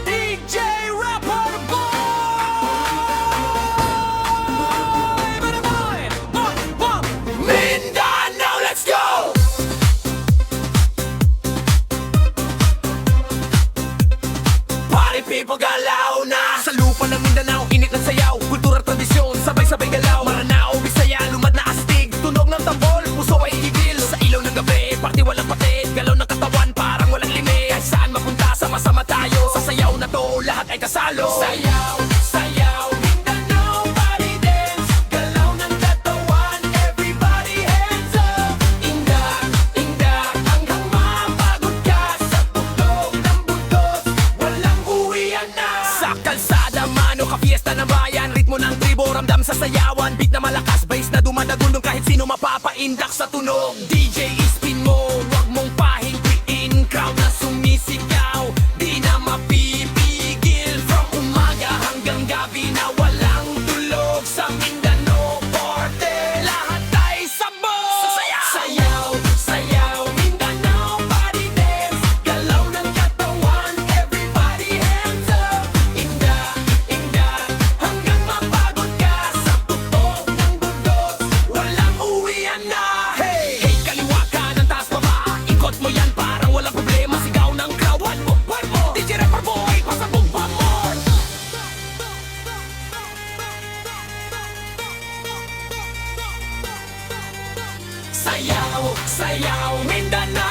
DJ Rapper Boy! Mindanao, let's go! Party people, galaw na! Sa lupa ng Mindanao, init ng sayaw, kultura at tradisyon, sabay-sabay galaw. Maranao, Bisaya, lumad na astig, tunog ng tambol, puso ay igil. Sa ilaw ng gabi, party walang patid, galaw ng katawan, parang walang limit. Kahit saan mapunta, sama-sama tayo, sa sayaw na to, lahat ay kasalo. Sayaw, sayaw, Mindanao, party dance, galaw ng katawan, everybody hands up. Indak, indak, hanggang mapagod ka, sa tugtog ng buntot, walang uwian na. Sa kalsada, mano ka, fiesta ng bayan, ritmo ng tribo, ramdam sa sayawan, beat na malakas, bass na dumadagundong, kahit sino mapapaindak sa tunog. DJ, spin mo, wag mong pahingpiin, crowd na sumisigaw, di na mapipigil. From umaga hanggang gabi na walang tulog, sa Mindanao party, lahat ay sabog. Sayaw, sayaw, Mindanao party dance, galaw ng katawan, everybody hands up. Indak, indak, hanggang mapagod ka, sa tugtog ng bundok, walang uwian na. Hey, hey, kaliwa kanan taas baba, ikot mo yan parang walang problema, sigaw ng crowd, one more, DJ Rapper Boy, pasabog pa more. Sayaw, sayaw, Mindanao